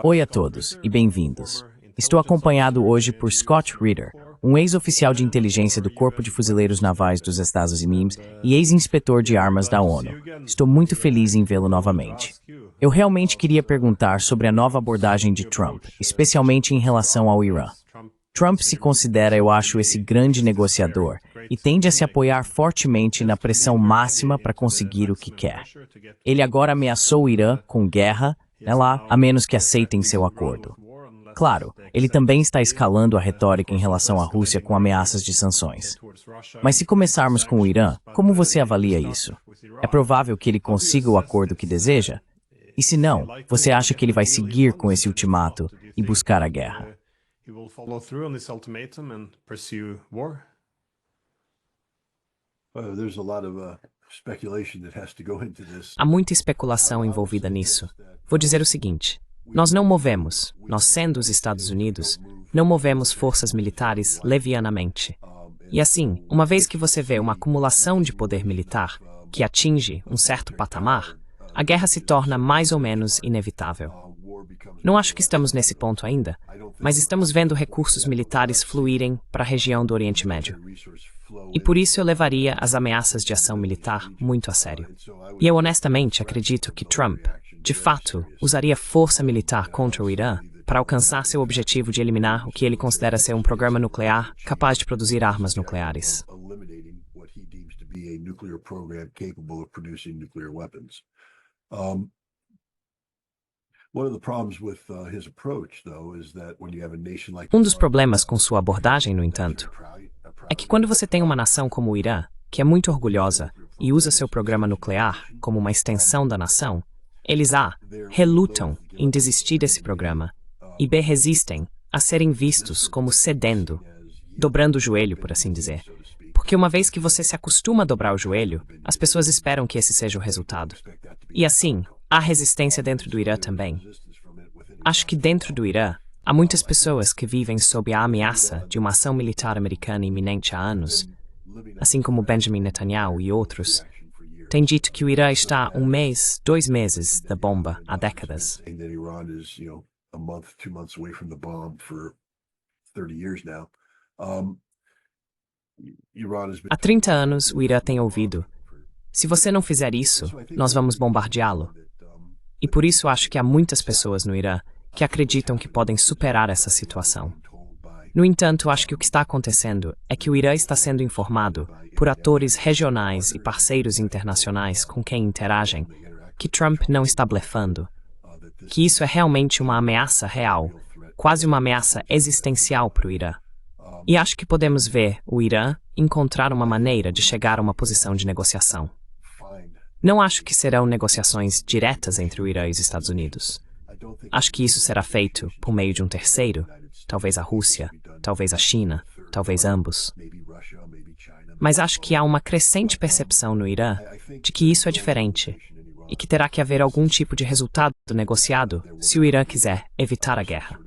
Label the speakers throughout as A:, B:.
A: Oi a todos e bem-vindos. Estou acompanhado hoje por Scott Ritter, um ex-oficial de inteligência do Corpo de Fuzileiros Navais dos Estados Unidos e ex-inspetor de armas da ONU. Estou muito feliz em vê-lo novamente. Eu realmente queria perguntar sobre a nova abordagem de Trump, especialmente em relação ao Irã. Trump se considera, eu acho, esse grande negociador e tende a se apoiar fortemente na pressão máxima para conseguir o que quer. Ele agora ameaçou o Irã com guerra, a menos que aceitem seu acordo. Claro, ele também está escalando a retórica em relação à Rússia com ameaças de sanções. Mas se começarmos com o Irã, como você avalia isso? É provável que ele consiga o acordo que deseja? E se não, você acha que ele vai seguir com esse ultimato e buscar a guerra?
B: Há muita especulação envolvida nisso. Vou dizer o seguinte: nós sendo os Estados Unidos, não movemos forças militares levianamente. E assim, uma vez que você vê uma acumulação de poder militar que atinge um certo patamar, a guerra se torna mais ou menos inevitável. Não acho que estamos nesse ponto ainda, mas estamos vendo recursos militares fluírem para a região do Oriente Médio. E por isso eu levaria as ameaças de ação militar muito a sério. E eu honestamente acredito que Trump, de fato, usaria força militar contra o Irã para alcançar seu objetivo de eliminar o que ele considera ser um programa nuclear capaz de produzir armas nucleares. Um dos problemas com sua abordagem, no entanto, é que quando você tem uma nação como o Irã, que é muito orgulhosa e usa seu programa nuclear como uma extensão da nação, eles relutam em desistir desse programa e resistem a serem vistos como cedendo, dobrando o joelho, por assim dizer. Porque uma vez que você se acostuma a dobrar o joelho, as pessoas esperam que esse seja o resultado. E assim, há resistência dentro do Irã também. Acho que dentro do Irã, há muitas pessoas que vivem sob a ameaça de uma ação militar americana iminente há anos, assim como Benjamin Netanyahu e outros. Tem dito que o Irã está 1 mês, 2 meses da bomba há décadas. Há 30 anos, o Irã tem ouvido: se você não fizer isso, nós vamos bombardeá-lo. E por isso acho que há muitas pessoas no Irã que acreditam que podem superar essa situação. No entanto, acho que o que está acontecendo é que o Irã está sendo informado por atores regionais e parceiros internacionais com quem interagem que Trump não está blefando, que isso é realmente uma ameaça real, quase uma ameaça existencial para o Irã. E acho que podemos ver o Irã encontrar uma maneira de chegar a uma posição de negociação. Não acho que serão negociações diretas entre o Irã e os Estados Unidos. Acho que isso será feito por meio de um terceiro, talvez a Rússia, talvez a China, talvez ambos. Mas acho que há uma crescente percepção no Irã de que isso é diferente e que terá que haver algum tipo de resultado negociado se o Irã quiser evitar a guerra.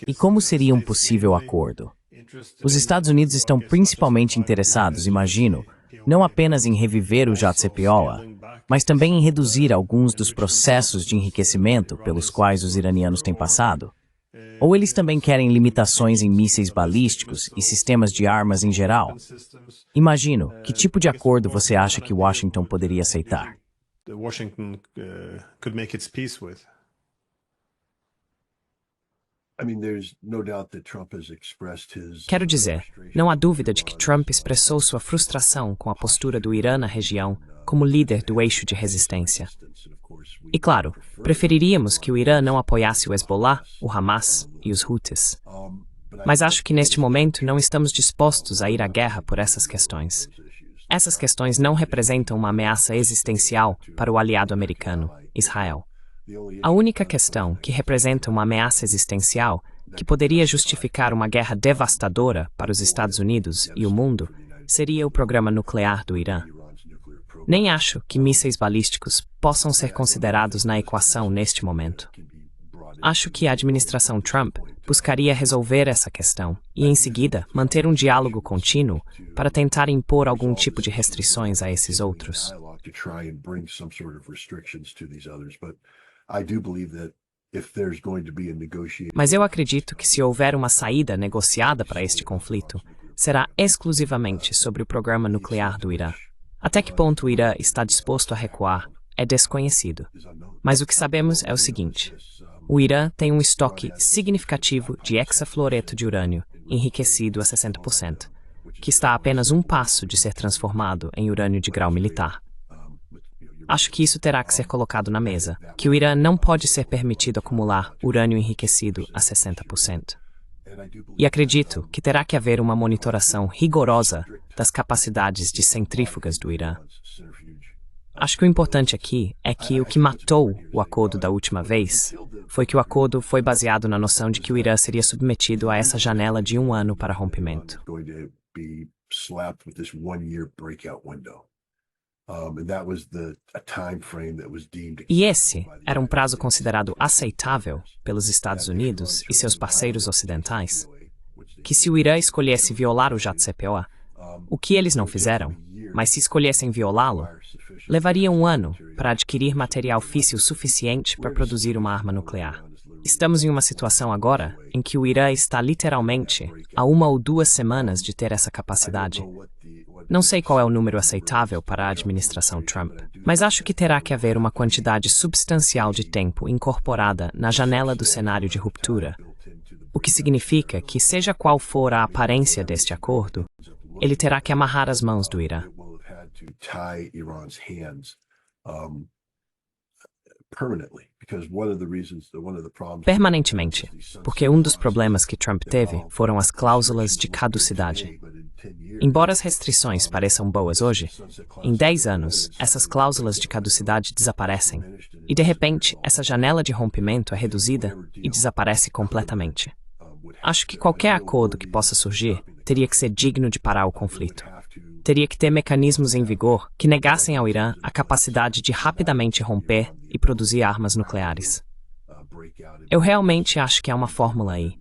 A: E como seria um possível acordo? Os Estados Unidos estão principalmente interessados, imagino, não apenas em reviver o JCPOA, mas também em reduzir alguns dos processos de enriquecimento pelos quais os iranianos têm passado. Ou eles também querem limitações em mísseis balísticos e sistemas de armas em geral? Imagino, que tipo de acordo você acha que Washington poderia aceitar?
B: Quero dizer, não há dúvida de que Trump expressou sua frustração com a postura do Irã na região como líder do eixo de resistência. E claro, preferiríamos que o Irã não apoiasse o Hezbollah, o Hamas e os Houthis. Mas acho que neste momento não estamos dispostos a ir à guerra por essas questões. Essas questões não representam uma ameaça existencial para o aliado americano, Israel. A única questão que representa uma ameaça existencial que poderia justificar uma guerra devastadora para os Estados Unidos e o mundo seria o programa nuclear do Irã. Nem acho que mísseis balísticos possam ser considerados na equação neste momento. acho que a administração Trump buscaria resolver essa questão e, em seguida, manter um diálogo contínuo para tentar impor algum tipo de restrições a esses outros. Mas eu acredito que se houver uma saída negociada para este conflito, será exclusivamente sobre o programa nuclear do Irã. Até que ponto o Irã está disposto a recuar é desconhecido. Mas o que sabemos é o seguinte: o Irã tem um estoque significativo de hexafluoreto de urânio, enriquecido a 60%, que está a apenas um passo de ser transformado em urânio de grau militar. Acho que isso terá que ser colocado na mesa, que o Irã não pode ser permitido acumular urânio enriquecido a 60%. E acredito que terá que haver uma monitoração rigorosa das capacidades de centrífugas do Irã. Acho que o importante aqui é que o que matou o acordo da última vez foi que o acordo foi baseado na noção de que o Irã seria submetido a essa janela de 1 ano para rompimento. E esse era um prazo considerado aceitável pelos Estados Unidos e seus parceiros ocidentais, que se o Irã escolhesse violar o JCPOA, o que eles não fizeram, mas se escolhessem violá-lo, levaria 1 ano para adquirir material físsil suficiente para produzir uma arma nuclear. Estamos em uma situação agora em que o Irã está literalmente a 1 ou 2 semanas de ter essa capacidade. Não sei qual é o número aceitável para a administração Trump, mas acho que terá que haver uma quantidade substancial de tempo incorporada na janela do cenário de ruptura, o que significa que, seja qual for a aparência deste acordo, ele terá que amarrar as mãos do Irã. Permanentemente, porque um dos problemas que Trump teve foram as cláusulas de caducidade. Embora as restrições pareçam boas hoje, em 10 anos, essas cláusulas de caducidade desaparecem, e de repente, essa janela de rompimento é reduzida e desaparece completamente. Acho que qualquer acordo que possa surgir teria que ser digno de parar o conflito. Teria que ter mecanismos em vigor que negassem ao Irã a capacidade de rapidamente romper e produzir armas nucleares. Eu realmente acho que há uma fórmula aí.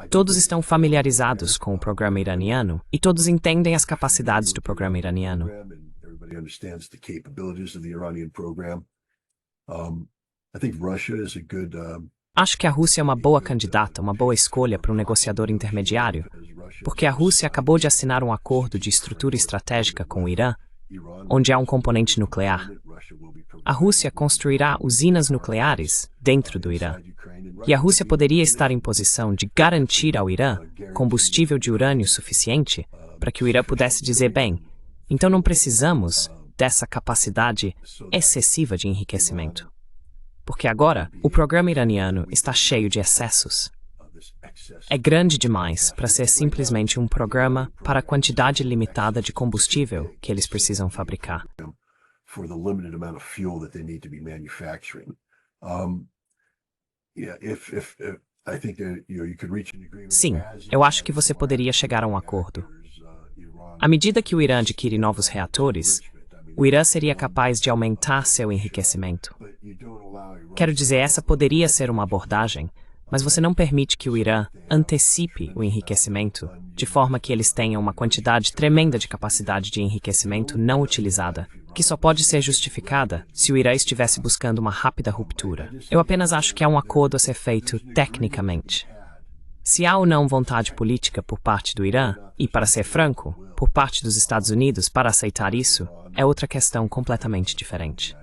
B: Todos estão familiarizados com o programa iraniano e todos entendem as capacidades do programa iraniano. Acho que a Rússia é uma boa candidata, uma boa escolha para um negociador intermediário, porque a Rússia acabou de assinar um acordo de estrutura estratégica com o Irã, onde há um componente nuclear. A Rússia construirá usinas nucleares dentro do Irã. E a Rússia poderia estar em posição de garantir ao Irã combustível de urânio suficiente para que o Irã pudesse dizer, bem, então não precisamos dessa capacidade excessiva de enriquecimento. Porque agora o programa iraniano está cheio de excessos. É grande demais para ser simplesmente um programa para a quantidade limitada de combustível que eles precisam fabricar. Sim, eu acho que você poderia chegar a um acordo. À medida que o Irã adquire novos reatores, o Irã seria capaz de aumentar seu enriquecimento. Quero dizer, essa poderia ser uma abordagem, mas você não permite que o Irã antecipe o enriquecimento, de forma que eles tenham uma quantidade tremenda de capacidade de enriquecimento não utilizada, que só pode ser justificada se o Irã estivesse buscando uma rápida ruptura. Eu apenas acho que há um acordo a ser feito tecnicamente. Se há ou não vontade política por parte do Irã, e, para ser franco, por parte dos Estados Unidos para aceitar isso, é outra questão completamente diferente.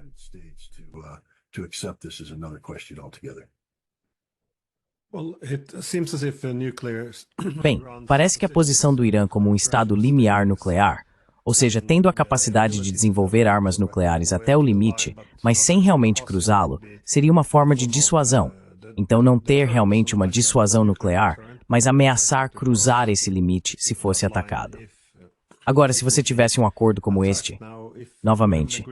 A: Bem, parece que a posição do Irã como um estado limiar nuclear, ou seja, tendo a capacidade de desenvolver armas nucleares até o limite, mas sem realmente cruzá-lo, seria uma forma de dissuasão. Então não ter realmente uma dissuasão nuclear, mas ameaçar cruzar esse limite se fosse atacado. Agora, se você tivesse um acordo como este, novamente,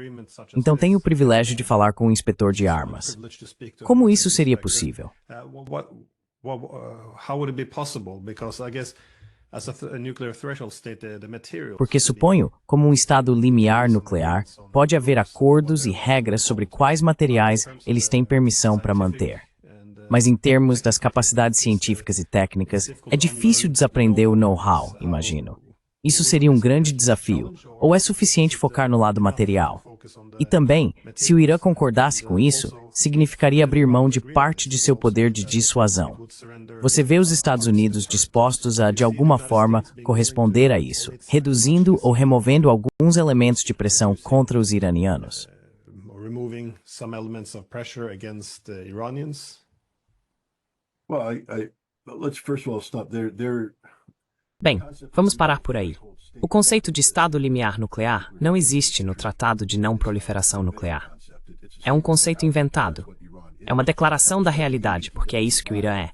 A: então tem o privilégio de falar com o inspetor de armas. Como isso seria possível? Porque suponho, como um estado limiar nuclear, pode haver acordos e regras sobre quais materiais eles têm permissão para manter. mas em termos das capacidades científicas e técnicas, é difícil desaprender o know-how, imagino. Isso seria um grande desafio, ou é suficiente focar no lado material? E também, se o Irã concordasse com isso, significaria abrir mão de parte de seu poder de dissuasão. Você vê os Estados Unidos dispostos a, de alguma forma, corresponder a isso, reduzindo ou removendo alguns elementos de pressão contra os iranianos?
B: Bem, vamos parar por aí. O conceito de Estado limiar nuclear não existe no Tratado de Não Proliferação Nuclear. É um conceito inventado. É uma declaração da realidade, porque é isso que o Irã é.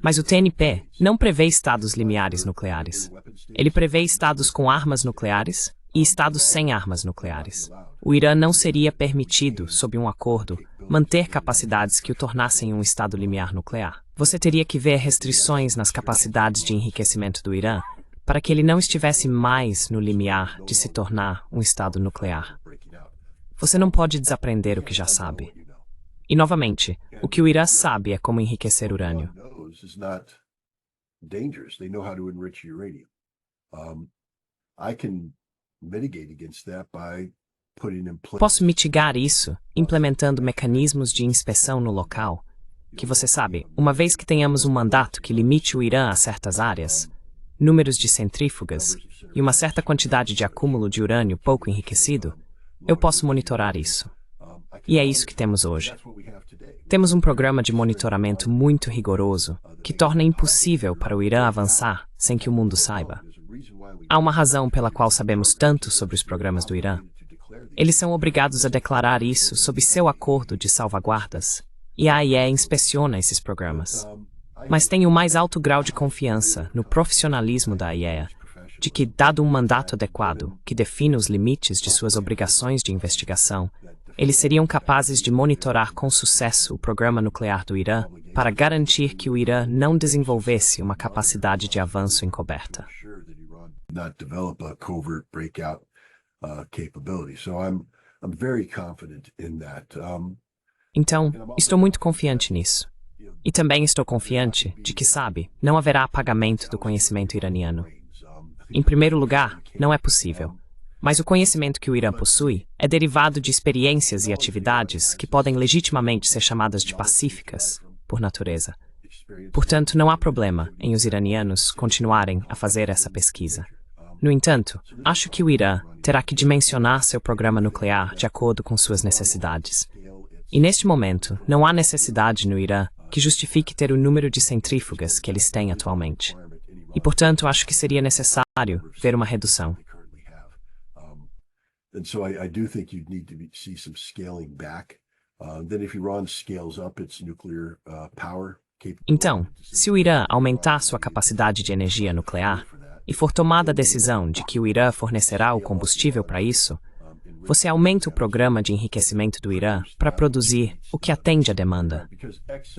B: Mas o TNP não prevê estados limiares nucleares. Ele prevê estados com armas nucleares e estados sem armas nucleares. O Irã não seria permitido, sob um acordo, manter capacidades que o tornassem um estado limiar nuclear. Você teria que ver restrições nas capacidades de enriquecimento do Irã para que ele não estivesse mais no limiar de se tornar um estado nuclear. Você não pode desaprender o que já sabe. E, novamente, o que o Irã sabe é como enriquecer urânio. Posso mitigar isso implementando mecanismos de inspeção no local, que você sabe, uma vez que tenhamos um mandato que limite o Irã a certas áreas, números de centrífugas e uma certa quantidade de acúmulo de urânio pouco enriquecido, eu posso monitorar isso. E é isso que temos hoje. Temos um programa de monitoramento muito rigoroso que torna impossível para o Irã avançar sem que o mundo saiba. Há uma razão pela qual sabemos tanto sobre os programas do Irã. Eles são obrigados a declarar isso sob seu acordo de salvaguardas, e a AIEA inspeciona esses programas. Mas tenho o mais alto grau de confiança no profissionalismo da AIEA, de que, dado um mandato adequado que define os limites de suas obrigações de investigação, eles seriam capazes de monitorar com sucesso o programa nuclear do Irã para garantir que o Irã não desenvolvesse uma capacidade de avanço encoberta. Então, estou muito confiante nisso. E também estou confiante de que, sabe, não haverá apagamento do conhecimento iraniano. Em primeiro lugar, não é possível. Mas o conhecimento que o Irã possui é derivado de experiências e atividades que podem legitimamente ser chamadas de pacíficas, por natureza. Portanto, não há problema em os iranianos continuarem a fazer essa pesquisa. No entanto, acho que o Irã terá que dimensionar seu programa nuclear de acordo com suas necessidades. E neste momento, não há necessidade no Irã que justifique ter o número de centrífugas que eles têm atualmente. E, portanto, acho que seria necessário ver uma redução. Então, se o Irã aumentar sua capacidade de energia nuclear e for tomada a decisão de que o Irã fornecerá o combustível para isso, você aumenta o programa de enriquecimento do Irã para produzir o que atende à demanda.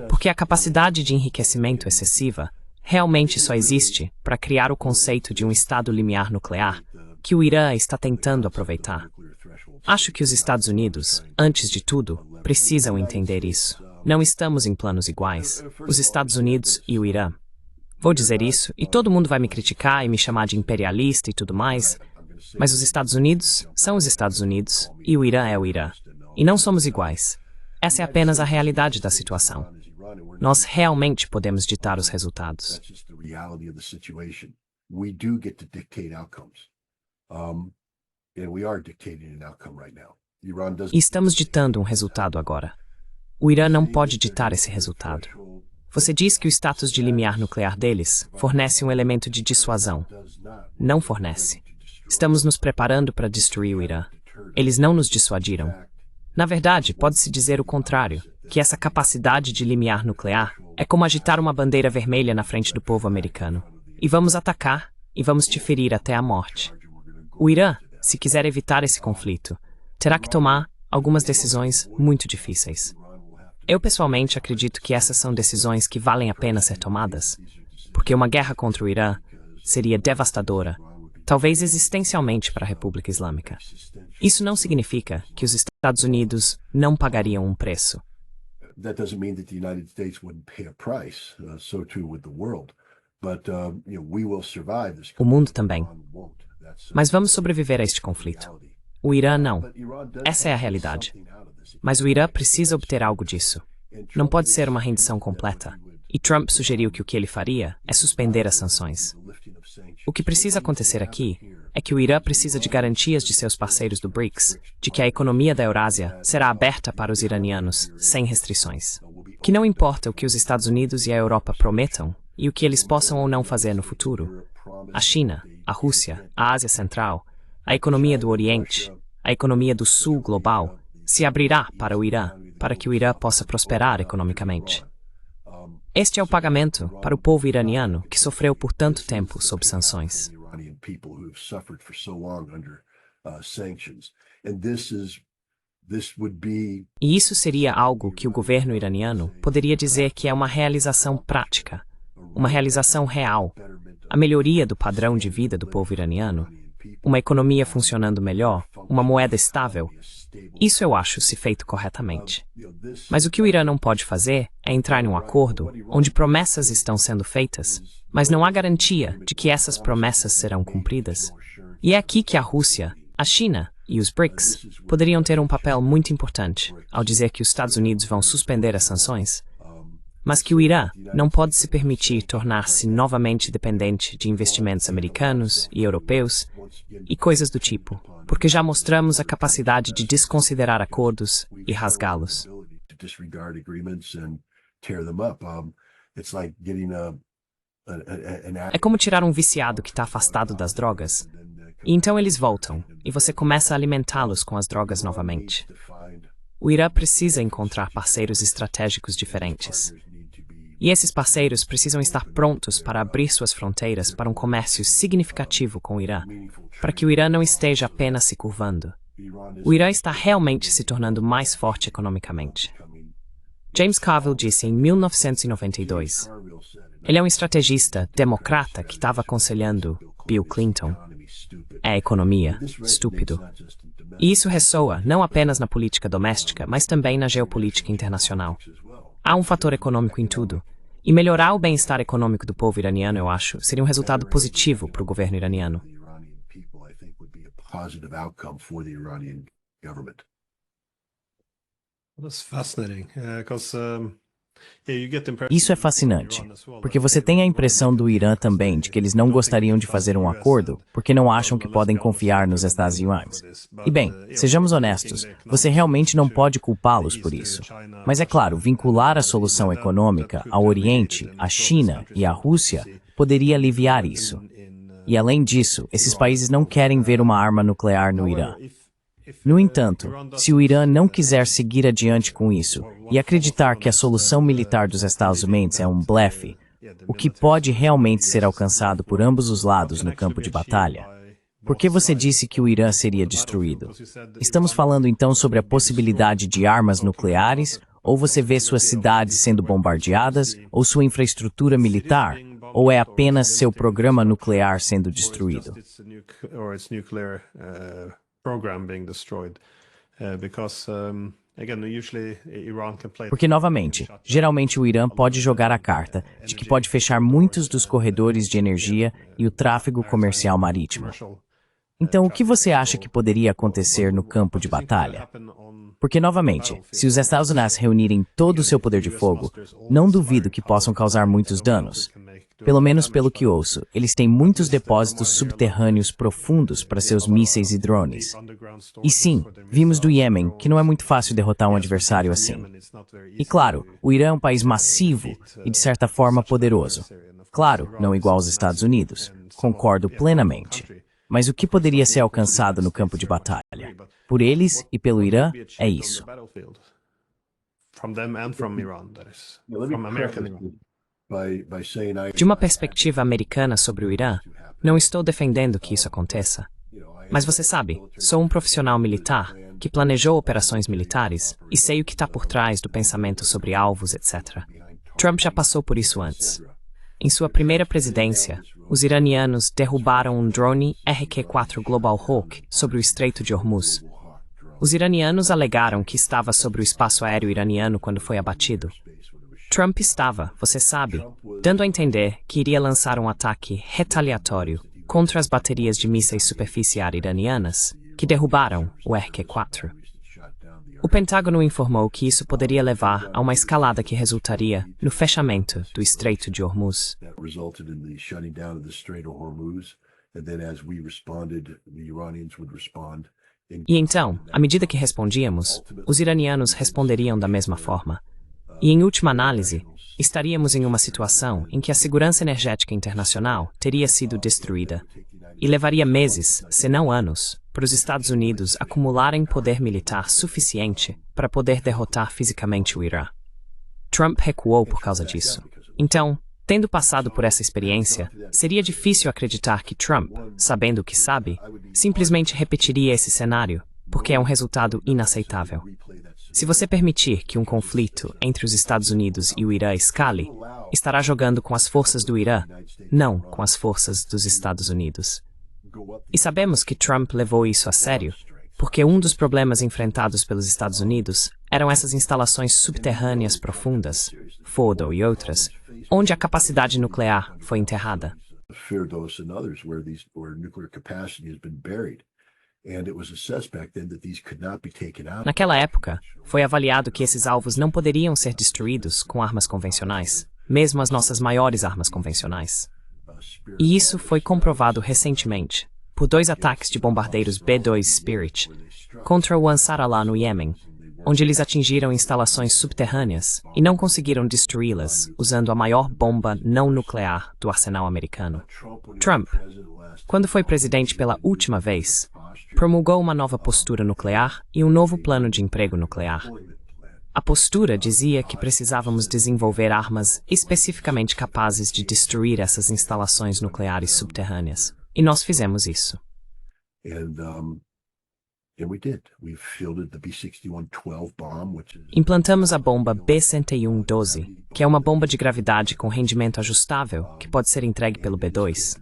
B: Porque a capacidade de enriquecimento excessiva realmente só existe para criar o conceito de um estado limiar nuclear que o Irã está tentando aproveitar. Acho que os Estados Unidos, antes de tudo, precisam entender isso. Não estamos em planos iguais, os Estados Unidos e o Irã. Vou dizer isso e todo mundo vai me criticar e me chamar de imperialista e tudo mais, mas os Estados Unidos são os Estados Unidos e o Irã é o Irã. E não somos iguais. Essa é apenas a realidade da situação. Nós realmente podemos ditar os resultados. E estamos ditando um resultado agora. O Irã não pode ditar esse resultado. Você diz que o status de limiar nuclear deles fornece um elemento de dissuasão. Não fornece. Estamos nos preparando para destruir o Irã. Eles não nos dissuadiram. Na verdade, pode-se dizer o contrário, que essa capacidade de limiar nuclear é como agitar uma bandeira vermelha na frente do povo americano. E vamos atacar, e vamos te ferir até a morte. O Irã, se quiser evitar esse conflito, terá que tomar algumas decisões muito difíceis. Eu pessoalmente acredito que essas são decisões que valem a pena ser tomadas, porque uma guerra contra o Irã seria devastadora, talvez existencialmente para a República Islâmica. Isso não significa que os Estados Unidos não pagariam um preço.
C: That doesn't mean that the United States wouldn't pay a price. So too would the world. But we will survive this.
B: O mundo também. Mas vamos sobreviver a este conflito. O Irã não. Essa é a realidade. Mas o Irã precisa obter algo disso. Não pode ser uma rendição completa. E Trump sugeriu que o que ele faria é suspender as sanções. O que precisa acontecer aqui é que o Irã precisa de garantias de seus parceiros do BRICS, de que a economia da Eurásia será aberta para os iranianos, sem restrições. Que não importa o que os Estados Unidos e a Europa prometam e o que eles possam ou não fazer no futuro. A China, a Rússia, a Ásia Central, a economia do Oriente, a economia do Sul global, se abrirá para o Irã, para que o Irã possa prosperar economicamente. Este é o pagamento para o povo iraniano que sofreu por tanto tempo sob sanções. E isso seria algo que o governo iraniano poderia dizer que é uma realização prática, uma realização real, a melhoria do padrão de vida do povo iraniano, uma economia funcionando melhor, uma moeda estável. Isso eu acho se feito corretamente. Mas o que o Irã não pode fazer é entrar em um acordo onde promessas estão sendo feitas, mas não há garantia de que essas promessas serão cumpridas. E é aqui que a Rússia, a China e os BRICS poderiam ter um papel muito importante ao dizer que os Estados Unidos vão suspender as sanções, mas que o Irã não pode se permitir tornar-se novamente dependente de investimentos americanos e europeus e coisas do tipo, porque já mostramos a capacidade de desconsiderar acordos e rasgá-los. É como tirar um viciado que está afastado das drogas. E então eles voltam, e você começa a alimentá-los com as drogas novamente. O Irã precisa encontrar parceiros estratégicos diferentes. E esses parceiros precisam estar prontos para abrir suas fronteiras para um comércio significativo com o Irã, para que o Irã não esteja apenas se curvando. O Irã está realmente se tornando mais forte economicamente. James Carville disse em 1992. Ele é um estrategista democrata que estava aconselhando Bill Clinton. É a economia, estúpido. E isso ressoa não apenas na política doméstica, mas também na geopolítica internacional. Há um fator econômico em tudo. E melhorar o bem-estar econômico do povo iraniano, eu acho, seria um resultado positivo para o governo iraniano.
A: Isso é fascinante, porque você tem a impressão do Irã também de que eles não gostariam de fazer um acordo porque não acham que podem confiar nos Estados Unidos. E bem, sejamos honestos, você realmente não pode culpá-los por isso. Mas é claro, vincular a solução econômica ao Oriente, à China e à Rússia poderia aliviar isso. E além disso, esses países não querem ver uma arma nuclear no Irã. No entanto, se o Irã não quiser seguir adiante com isso e acreditar que a solução militar dos Estados Unidos é um blefe, o que pode realmente ser alcançado por ambos os lados no campo de batalha? Por que você disse que o Irã seria destruído? Estamos falando então sobre a possibilidade de armas nucleares, ou você vê suas cidades sendo bombardeadas, ou sua infraestrutura militar, ou é apenas seu programa nuclear sendo destruído? Porque, novamente, geralmente o Irã pode jogar a carta de que pode fechar muitos dos corredores de energia e o tráfego comercial marítimo. Então, o que você acha que poderia acontecer no campo de batalha? Porque, novamente, se os Estados Unidos reunirem todo o seu poder de fogo, não duvido que possam causar muitos danos. Pelo menos pelo que ouço, eles têm muitos depósitos subterrâneos profundos para seus mísseis e drones. E sim, vimos do Iêmen que não é muito fácil derrotar um adversário assim. E claro, o Irã é um país massivo e de certa forma poderoso. Claro, não igual aos Estados Unidos. Concordo plenamente. Mas o que poderia ser alcançado no campo de batalha? Por eles e pelo Irã, é isso.
B: De uma perspectiva americana sobre o Irã, não estou defendendo que isso aconteça. Mas você sabe, sou um profissional militar que planejou operações militares e sei o que está por trás do pensamento sobre alvos, etc. Trump já passou por isso antes. Em sua primeira presidência, os iranianos derrubaram um drone RQ-4 Global Hawk sobre o Estreito de Hormuz. Os iranianos alegaram que estava sobre o espaço aéreo iraniano quando foi abatido. Trump estava, você sabe, dando a entender que iria lançar um ataque retaliatório contra as baterias de mísseis superficiais iranianas que derrubaram o RQ-4. O Pentágono informou que isso poderia levar a uma escalada que resultaria no fechamento do Estreito de Hormuz. E então, à medida que respondíamos, os iranianos responderiam da mesma forma. E, em última análise, estaríamos em uma situação em que a segurança energética internacional teria sido destruída e levaria meses, se não anos, para os Estados Unidos acumularem poder militar suficiente para poder derrotar fisicamente o Irã. Trump recuou por causa disso. Então, tendo passado por essa experiência, seria difícil acreditar que Trump, sabendo o que sabe, simplesmente repetiria esse cenário, porque é um resultado inaceitável. Se você permitir que um conflito entre os Estados Unidos e o Irã escale, estará jogando com as forças do Irã, não com as forças dos Estados Unidos. E sabemos que Trump levou isso a sério, porque um dos problemas enfrentados pelos Estados Unidos eram essas instalações subterrâneas profundas, Fordo e outras, onde a capacidade nuclear foi enterrada. Naquela época, foi avaliado que esses alvos não poderiam ser destruídos com armas convencionais, mesmo as nossas maiores armas convencionais. E isso foi comprovado recentemente, por 2 ataques de bombardeiros B-2 Spirit contra o Ansar Allah no Iêmen, onde eles atingiram instalações subterrâneas e não conseguiram destruí-las usando a maior bomba não nuclear do arsenal americano. Trump, quando foi presidente pela última vez, promulgou uma nova postura nuclear e um novo plano de emprego nuclear. A postura dizia que precisávamos desenvolver armas especificamente capazes de destruir essas instalações nucleares subterrâneas. E nós fizemos isso. Implantamos a bomba B-101-12, que é uma bomba de gravidade com rendimento ajustável que pode ser entregue pelo B-2.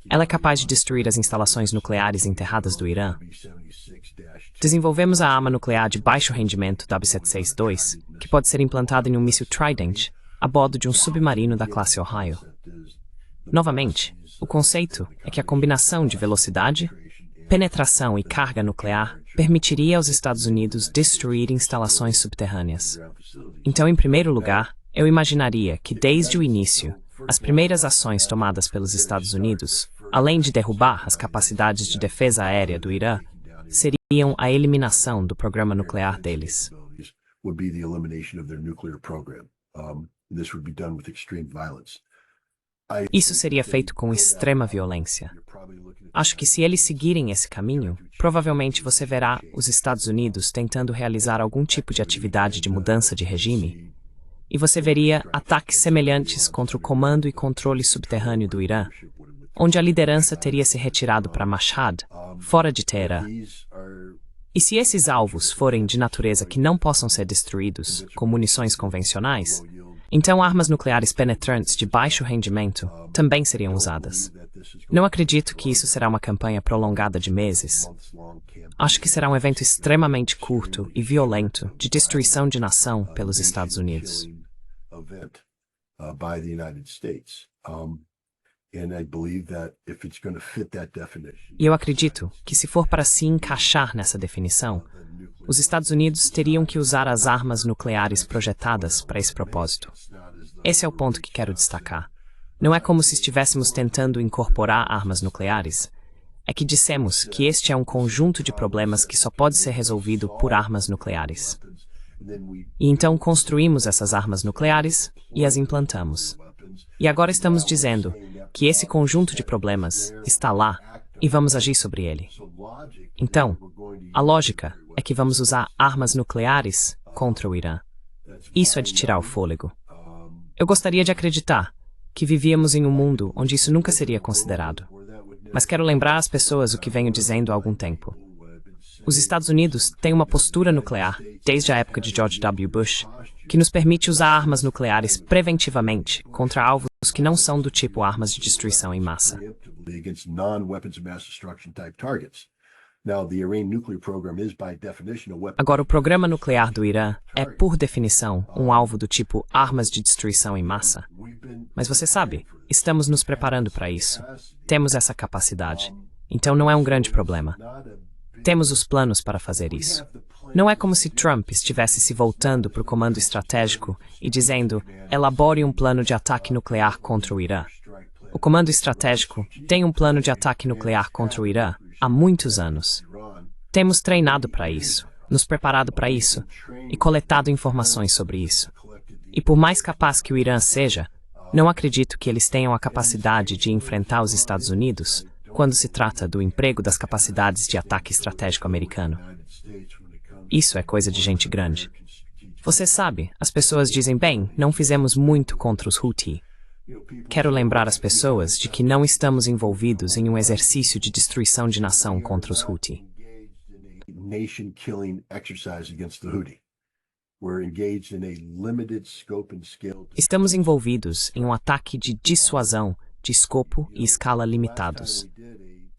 B: Ela é capaz de destruir as instalações nucleares enterradas do Irã. Desenvolvemos a arma nuclear de baixo rendimento W-762, que pode ser implantada em um míssil Trident a bordo de um submarino da classe Ohio. Novamente, o conceito é que a combinação de velocidade, penetração e carga nuclear permitiria aos Estados Unidos destruir instalações subterrâneas. Então, em primeiro lugar, eu imaginaria que desde o início, as primeiras ações tomadas pelos Estados Unidos, além de derrubar as capacidades de defesa aérea do Irã, seriam a eliminação do programa nuclear deles. Isso seria feito com extrema violência. Acho que se eles seguirem esse caminho, provavelmente você verá os Estados Unidos tentando realizar algum tipo de atividade de mudança de regime, e você veria ataques semelhantes contra o comando e controle subterrâneo do Irã, onde a liderança teria se retirado para Mashhad, fora de Teherã. E se esses alvos forem de natureza que não possam ser destruídos com munições convencionais, então armas nucleares penetrantes de baixo rendimento também seriam usadas. Não acredito que isso será uma campanha prolongada de meses. Acho que será um evento extremamente curto e violento de destruição de nação pelos Estados Unidos. E eu acredito que se for para se encaixar nessa definição, os Estados Unidos teriam que usar as armas nucleares projetadas para esse propósito. Esse é o ponto que quero destacar. Não é como se estivéssemos tentando incorporar armas nucleares. É que dissemos que este é um conjunto de problemas que só pode ser resolvido por armas nucleares. E então construímos essas armas nucleares e as implantamos. E agora estamos dizendo que esse conjunto de problemas está lá e vamos agir sobre ele. Então, a lógica é que vamos usar armas nucleares contra o Irã. Isso é de tirar o fôlego. Eu gostaria de acreditar que vivíamos em um mundo onde isso nunca seria considerado. Mas quero lembrar às pessoas o que venho dizendo há algum tempo. Os Estados Unidos têm uma postura nuclear, desde a época de George W. Bush, que nos permite usar armas nucleares preventivamente contra alvos que não são do tipo armas de destruição em massa. Agora, o programa nuclear do Irã é, por definição, um alvo do tipo armas de destruição em massa. Mas você sabe, estamos nos preparando para isso. Temos essa capacidade. Então não é um grande problema. Temos os planos para fazer isso. Não é como se Trump estivesse se voltando para o comando estratégico e dizendo, elabore um plano de ataque nuclear contra o Irã. O comando estratégico tem um plano de ataque nuclear contra o Irã há muitos anos. Temos treinado para isso, nos preparado para isso e coletado informações sobre isso. E por mais capaz que o Irã seja, não acredito que eles tenham a capacidade de enfrentar os Estados Unidos quando se trata do emprego das capacidades de ataque estratégico americano. Isso é coisa de gente grande. Você sabe, as pessoas dizem, bem, não fizemos muito contra os Houthi. Quero lembrar as pessoas de que não estamos envolvidos em um exercício de destruição de nação contra os Houthi. Estamos envolvidos em um ataque de dissuasão de escopo e escala limitados.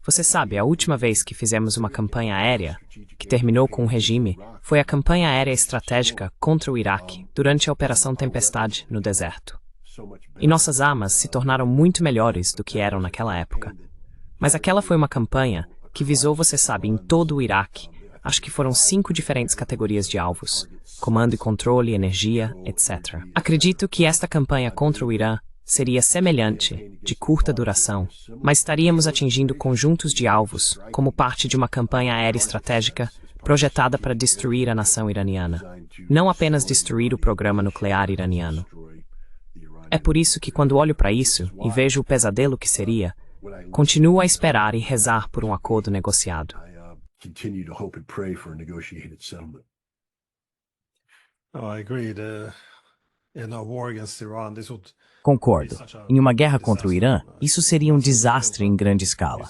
B: Você sabe, a última vez que fizemos uma campanha aérea, que terminou com o regime, foi a campanha aérea estratégica contra o Iraque durante a Operação Tempestade no deserto. E nossas armas se tornaram muito melhores do que eram naquela época. Mas aquela foi uma campanha que visou, você sabe, em todo o Iraque. Acho que foram 5 diferentes categorias de alvos: comando e controle, energia, etc. Acredito que esta campanha contra o Irã seria semelhante, de curta duração, mas estaríamos atingindo conjuntos de alvos como parte de uma campanha aérea estratégica projetada para destruir a nação iraniana, não apenas destruir o programa nuclear iraniano. É por isso que, quando olho para isso e vejo o pesadelo que seria, continuo a esperar e rezar por um acordo negociado.
A: Concordo. Em uma guerra contra o Irã, isso seria um desastre em grande escala.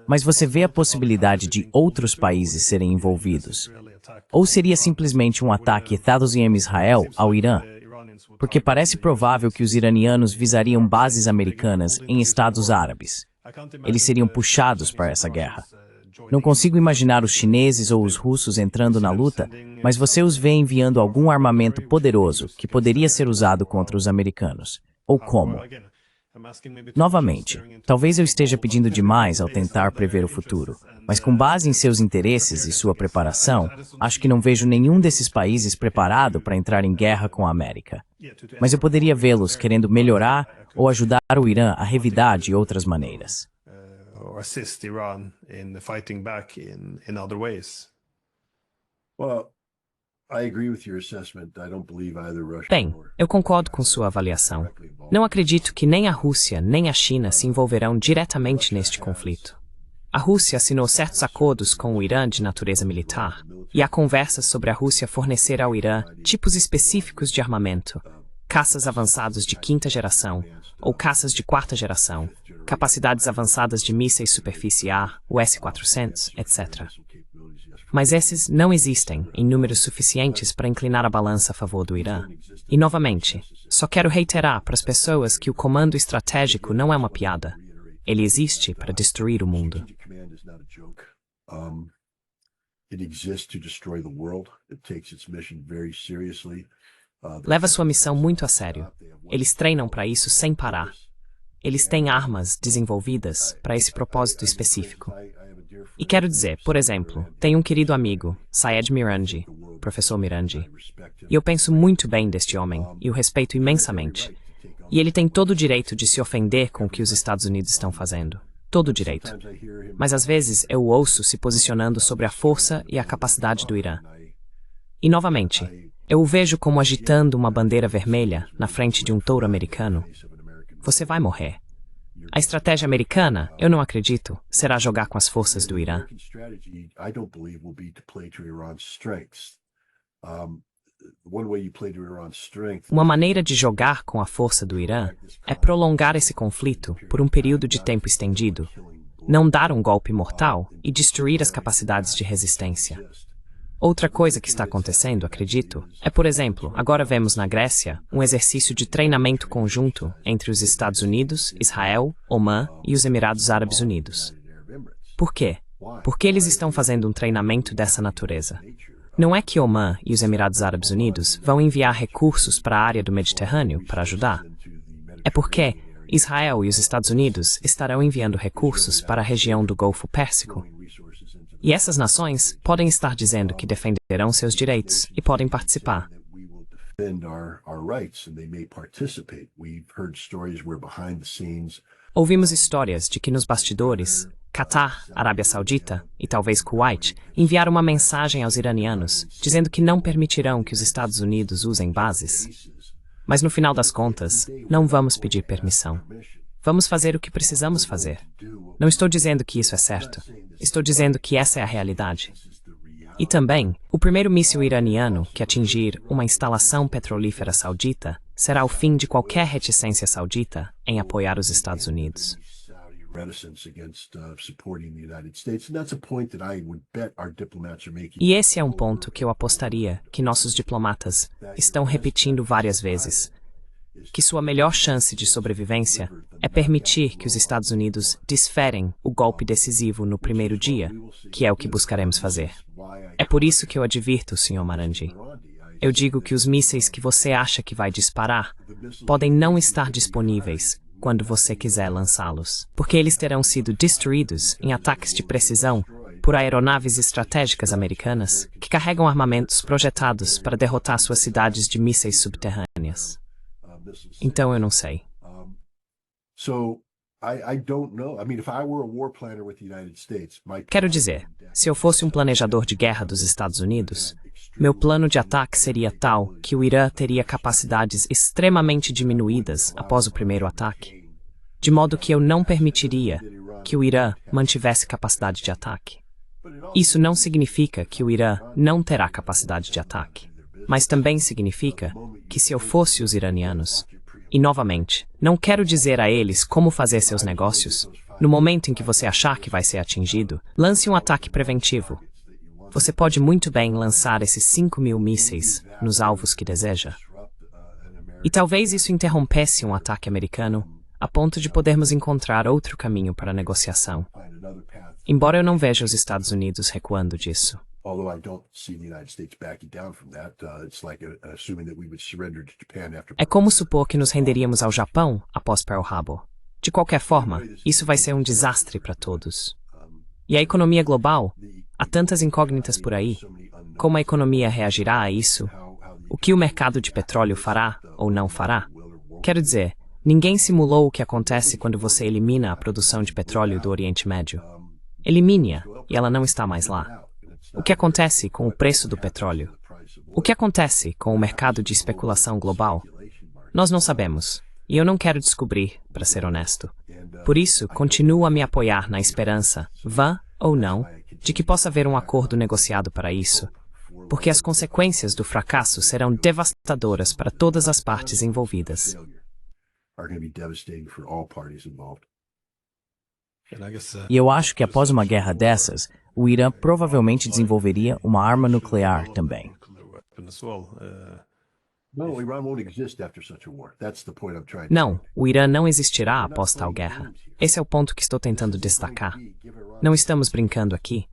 A: Mas você vê a possibilidade de outros países serem envolvidos? Ou seria simplesmente um ataque Estados Unidos e Israel ao Irã? Porque parece provável que os iranianos visariam bases americanas em estados árabes. Eles seriam puxados para essa guerra. Não consigo imaginar os chineses ou os russos entrando na luta, mas você os vê enviando algum armamento poderoso que poderia ser usado contra os americanos. Ou como? Novamente, talvez eu esteja pedindo demais ao tentar prever o futuro, mas com base em seus interesses e sua preparação, acho que não vejo nenhum desses países preparado para entrar em guerra com a América. Mas eu poderia vê-los querendo melhorar ou ajudar o Irã a revidar de outras maneiras.
B: Bem, eu concordo com sua avaliação. Não acredito que nem a Rússia nem a China se envolverão diretamente neste conflito. A Rússia assinou certos acordos com o Irã de natureza militar, e há conversas sobre a Rússia fornecer ao Irã tipos específicos de armamento, caças avançados de 5ª geração, ou caças de 4ª geração, capacidades avançadas de mísseis superficiar, o S-400, etc. Mas esses não existem em números suficientes para inclinar a balança a favor do Irã. E, novamente, só quero reiterar para as pessoas que o comando estratégico não é uma piada. Ele existe para destruir o mundo. Leva sua missão muito a sério. Eles treinam para isso sem parar. Eles têm armas desenvolvidas para esse propósito específico. E quero dizer, por exemplo, tenho um querido amigo, Syed Miranji, professor Miranji, e eu penso muito bem deste homem e o respeito imensamente. E ele tem todo o direito de se ofender com o que os Estados Unidos estão fazendo. Todo o direito. Mas às vezes eu o ouço se posicionando sobre a força e a capacidade do Irã. E novamente, eu o vejo como agitando uma bandeira vermelha na frente de um touro americano. Você vai morrer. A estratégia americana, eu não acredito, será jogar com as forças do Irã. Uma maneira de jogar com a força do Irã é prolongar esse conflito por um período de tempo estendido, não dar um golpe mortal e destruir as capacidades de resistência. Outra coisa que está acontecendo, acredito, é, por exemplo, agora vemos na Grécia um exercício de treinamento conjunto entre os Estados Unidos, Israel, Omã e os Emirados Árabes Unidos. Por quê? Por que eles estão fazendo um treinamento dessa natureza? Não é que Omã e os Emirados Árabes Unidos vão enviar recursos para a área do Mediterrâneo para ajudar. É porque Israel e os Estados Unidos estarão enviando recursos para a região do Golfo Pérsico. E essas nações podem estar dizendo que defenderão seus direitos e podem participar. Ouvimos histórias de que nos bastidores, Catar, Arábia Saudita e talvez Kuwait enviaram uma mensagem aos iranianos dizendo que não permitirão que os Estados Unidos usem bases. Mas no final das contas, não vamos pedir permissão. Vamos fazer o que precisamos fazer. Não estou dizendo que isso é certo. Estou dizendo que essa é a realidade. E também, o primeiro míssil iraniano que atingir uma instalação petrolífera saudita será o fim de qualquer reticência saudita em apoiar os Estados Unidos. E esse é um ponto que eu apostaria que nossos diplomatas estão repetindo várias vezes. Que sua melhor chance de sobrevivência é permitir que os Estados Unidos desferem o golpe decisivo no primeiro dia, que é o que buscaremos fazer. É por isso que eu advirto, Sr. Marandi. Eu digo que os mísseis que você acha que vai disparar podem não estar disponíveis quando você quiser lançá-los, porque eles terão sido destruídos em ataques de precisão por aeronaves estratégicas americanas que carregam armamentos projetados para derrotar suas cidades de mísseis subterrâneas. Então eu não sei. Quero dizer, se eu fosse um planejador de guerra dos Estados Unidos, meu plano de ataque seria tal que o Irã teria capacidades extremamente diminuídas após o primeiro ataque, de modo que eu não permitiria que o Irã mantivesse capacidade de ataque. Isso não significa que o Irã não terá capacidade de ataque, mas também significa que se eu fosse os iranianos, e novamente, não quero dizer a eles como fazer seus negócios, no momento em que você achar que vai ser atingido, lance um ataque preventivo. Você pode muito bem lançar esses 5.000 mísseis nos alvos que deseja. E talvez isso interrompesse um ataque americano a ponto de podermos encontrar outro caminho para a negociação. Embora eu não veja os Estados Unidos recuando disso. É como supor que nos renderíamos ao Japão após Pearl Harbor. De qualquer forma, isso vai ser um desastre para todos. E a economia global? Há tantas incógnitas por aí. Como a economia reagirá a isso? O que o mercado de petróleo fará ou não fará? Quero dizer, ninguém simulou o que acontece quando você elimina a produção de petróleo do Oriente Médio. Elimine-a e ela não está mais lá. O que acontece com o preço do petróleo? O que acontece com o mercado de especulação global? Nós não sabemos, e eu não quero descobrir, para ser honesto. Por isso, continuo a me apoiar na esperança, vã ou não, de que possa haver um acordo negociado para isso, porque as consequências do fracasso serão devastadoras para todas as partes envolvidas.
A: E eu acho que após uma guerra dessas, o Irã provavelmente desenvolveria uma arma nuclear também.
B: Não, o Irã não existirá após tal guerra. Esse é o ponto que estou tentando destacar. Não estamos brincando aqui.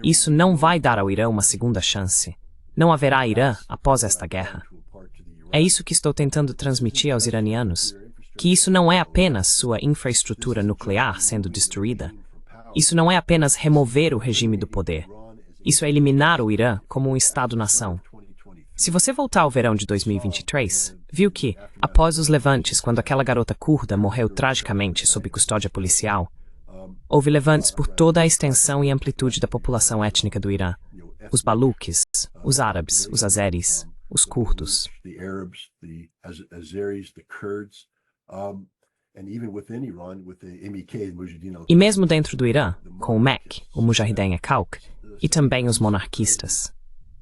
B: Isso não vai dar ao Irã uma segunda chance. Não haverá Irã após esta guerra. É isso que estou tentando transmitir aos iranianos, que isso não é apenas sua infraestrutura nuclear sendo destruída. Isso não é apenas remover o regime do poder. Isso é eliminar o Irã como um Estado-nação. Se você voltar ao verão de 2023, viu que, após os levantes quando aquela garota curda morreu tragicamente sob custódia policial, houve levantes por toda a extensão e amplitude da população étnica do Irã. Os baluques, os árabes, os azeris, os curdos. E mesmo dentro do Irã, com o MEK, o Mujahideen Khalq, e também os monarquistas.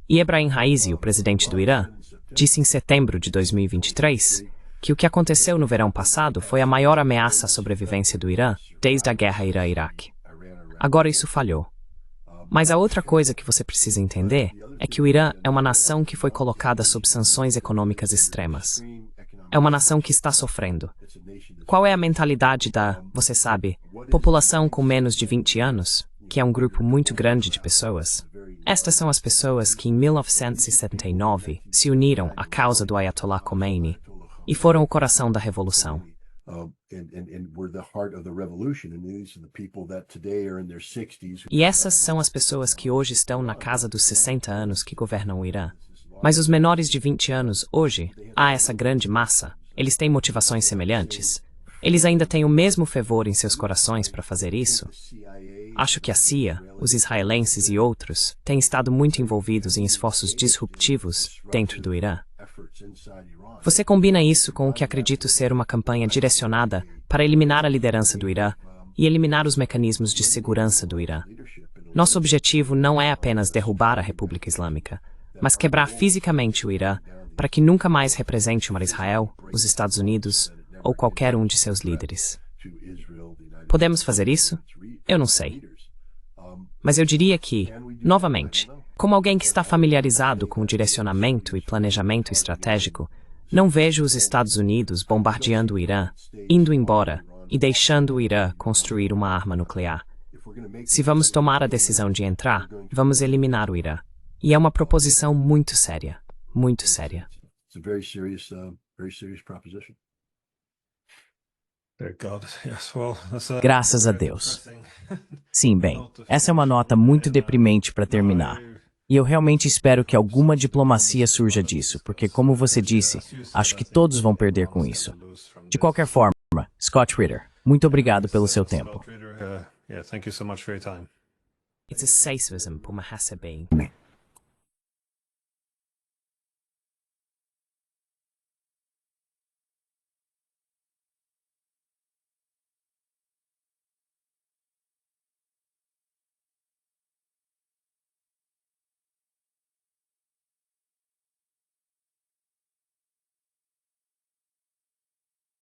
B: E Ebrahim Raisi, o presidente do Irã, disse em setembro de 2023 que o que aconteceu no verão passado foi a maior ameaça à sobrevivência do Irã desde a guerra Irã-Iraque. Agora isso falhou. Mas a outra coisa que você precisa entender é que o Irã é uma nação que foi colocada sob sanções econômicas extremas. É uma nação que está sofrendo. Qual é a mentalidade da, você sabe, população com menos de 20 anos? que é um grupo muito grande de pessoas. Estas são as pessoas que em 1979 se uniram à causa do Ayatollah Khomeini e foram o coração da revolução. E essas são as pessoas que hoje estão na casa dos 60 anos que governam o Irã. Mas os menores de 20 anos, hoje, há essa grande massa. Eles têm motivações semelhantes. Eles ainda têm o mesmo fervor em seus corações para fazer isso. Acho que a CIA, os israelenses e outros têm estado muito envolvidos em esforços disruptivos dentro do Irã. Você combina isso com o que acredito ser uma campanha direcionada para eliminar a liderança do Irã e eliminar os mecanismos de segurança do Irã. Nosso objetivo não é apenas derrubar a República Islâmica, mas quebrar fisicamente o Irã para que nunca mais represente uma Israel, os Estados Unidos ou qualquer um de seus líderes. Podemos fazer isso? Eu não sei. Mas eu diria que, novamente, como alguém que está familiarizado com o direcionamento e planejamento estratégico, não vejo os Estados Unidos bombardeando o Irã, indo embora e deixando o Irã construir uma arma nuclear. Se vamos tomar a decisão de entrar, vamos eliminar o Irã. E é uma proposição muito séria, muito séria.
A: Graças a Deus. Sim, bem, essa é uma nota muito deprimente para terminar. E eu realmente espero que alguma diplomacia surja disso, porque, como você disse, acho que todos vão perder com isso. De qualquer forma, Scott Ritter, muito obrigado pelo seu tempo.
B: It's a seismism por uma raça bem.